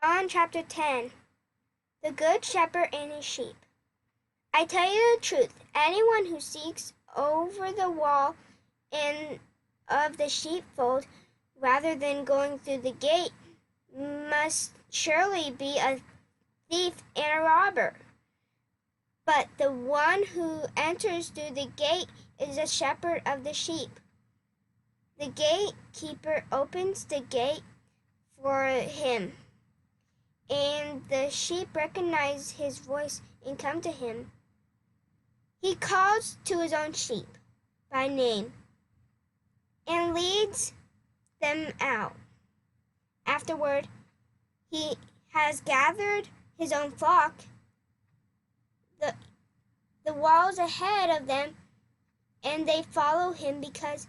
John chapter 10. The Good Shepherd and his sheep. I tell you the truth, anyone who seeks over the wall and of the sheepfold rather than going through the gate must surely be a thief and a robber. But the one who enters through the gate is a shepherd of the sheep. The gatekeeper opens the gate for him, and the sheep recognize his voice and come to him. He calls to his own sheep by name and leads them out. Afterward, he has gathered his own flock. The walls ahead of them, and they follow him because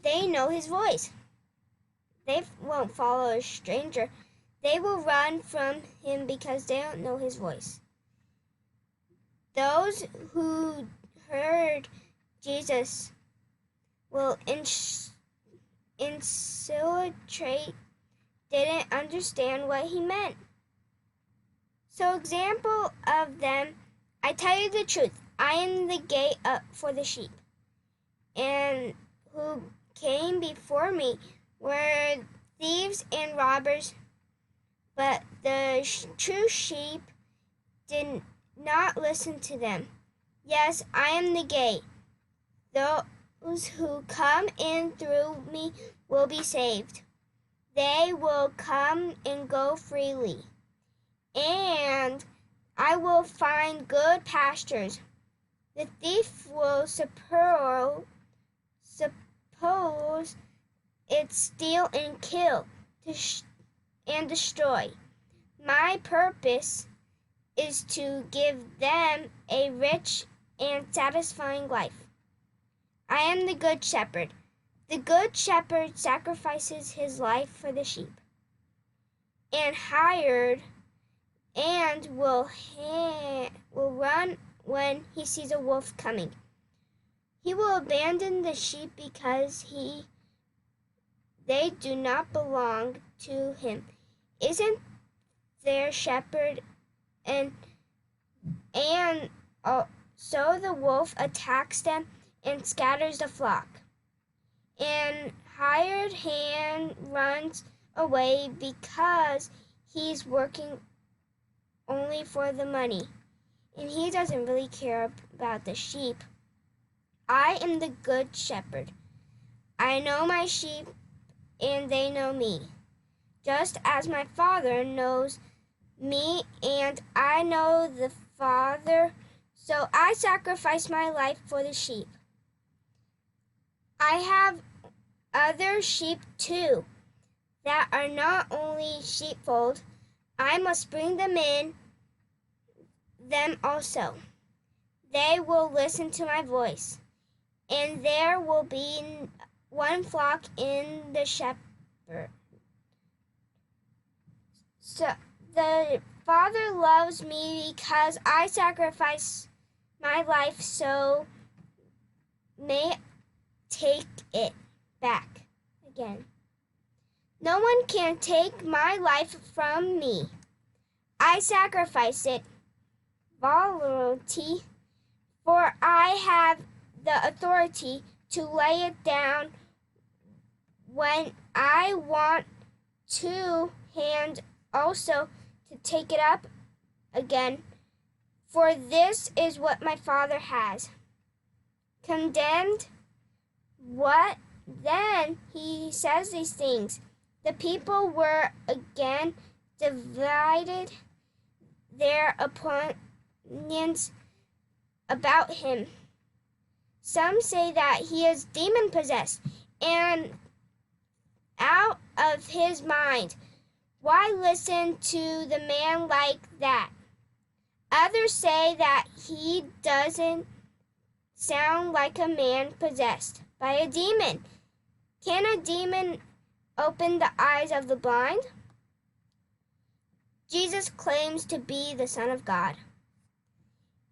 they know his voice. They won't follow a stranger. They will run from him because they don't know his voice. Those who heard Jesus will infiltrate, didn't understand what he meant. So example of them, I tell you the truth, I am the gate up for the sheep. And who came before me were thieves and robbers, but the true sheep did not listen to them. Yes, I am the gate. Those who come in through me will be saved. They will come and go freely, and I will find good pastures. The thief will suppose it steal and kill and destroy. My purpose is to give them a rich and satisfying life. I am the good shepherd. The good shepherd sacrifices his life for the sheep, and hired and will run when he sees a wolf coming. He will abandon the sheep because they do not belong to him. Isn't their shepherd? And so the wolf attacks them and scatters the flock. And hired hand runs away because he's working only for the money, and he doesn't really care about the sheep. I am the good shepherd. I know my sheep, and they know me, just as my Father knows me, and I know the Father, so I sacrifice my life for the sheep. I have other sheep too, that are not only sheepfold. I must bring them also. They will listen to my voice, and there will be one flock in the shepherd. So the Father loves me because I sacrifice my life, so may take it back again. No one can take my life from me. I sacrifice it voluntarily, for I have the authority to lay it down when I want to, and also to take it up again. For this is what my Father has condemned. What then? He says these things. The people were again divided their opinions about him. Some say that he is demon-possessed and out of his mind. Why listen to the man like that? Others say that he doesn't sound like a man possessed by a demon. Can a demon open the eyes of the blind? Jesus claims to be the Son of God.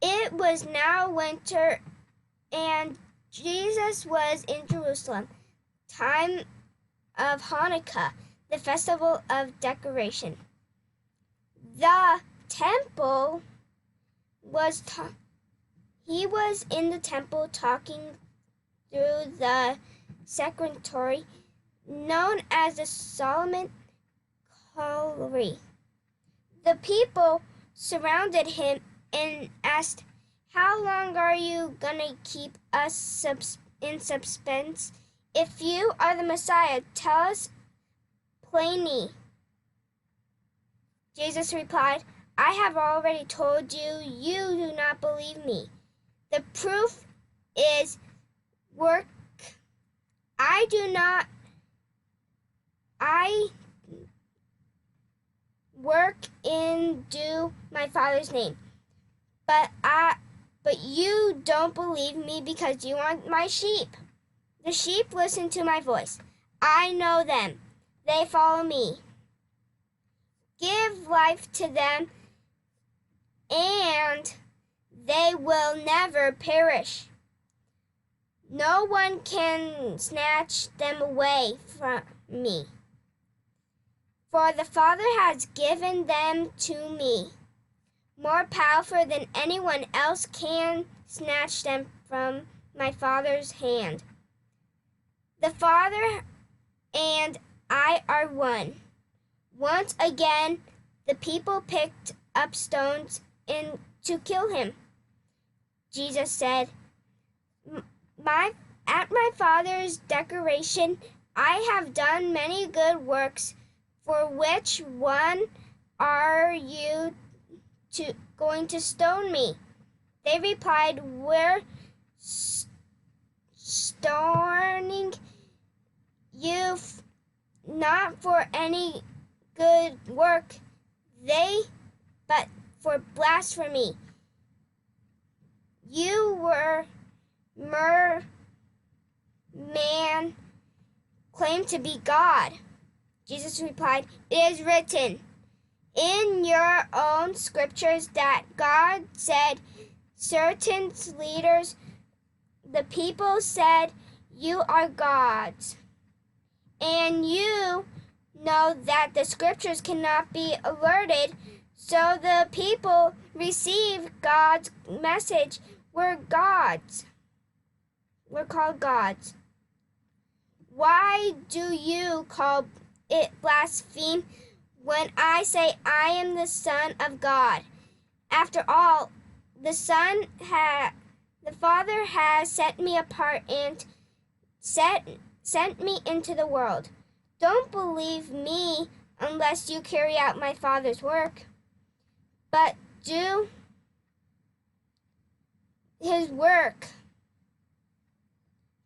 It was now winter, and Jesus was in Jerusalem, time of Hanukkah. the festival of decoration. The temple he was in the temple talking through the sanctuary known as the Solomon Gallery. The people surrounded him and asked, "How long are you gonna keep us in suspense? If you are the Messiah, tell us plainly." Jesus replied, "I have already told you, you do not believe me. The proof is work. I work in my Father's name. But you don't believe me because you aren't my sheep. The sheep listen to my voice. I know them. They follow me. Give life to them, and they will never perish. No one can snatch them away from me. For the Father has given them to me, more powerful than anyone else can snatch them from my Father's hand. The Father and I are one." Once again, the people picked up stones to kill him. Jesus said, At my Father's decoration, I have done many good works. For which one are you going to stone me?" They replied, "We're stoning you not for any good work, but for blasphemy. You were man claim to be God." Jesus replied, "It is written in your own scriptures that God said certain leaders, the people said, 'You are gods.' And you know that the scriptures cannot be alerted, so the people received God's message. We're gods. We're called gods. Why do you call it blaspheme when I say I am the Son of God? After all, the Father has set me apart and sent me into the world. Don't believe me unless you carry out my Father's work, but do his work.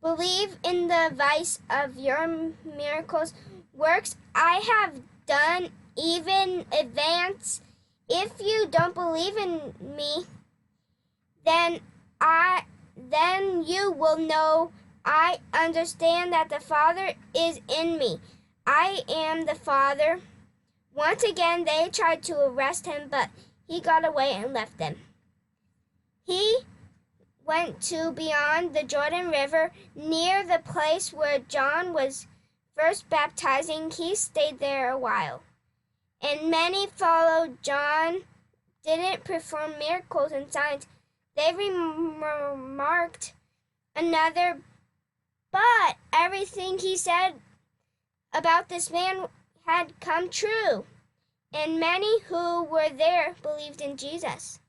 Believe in the vice of your miracles works I have done, even advance. If you don't believe in me, then you will know I understand that the Father is in me. I am the Father." Once again, they tried to arrest him, but he got away and left them. He went to beyond the Jordan River, near the place where John was first baptizing. He stayed there a while, and many followed John. Didn't perform miracles and signs. They remarked another, but everything he said about this man had come true, and many who were there believed in Jesus.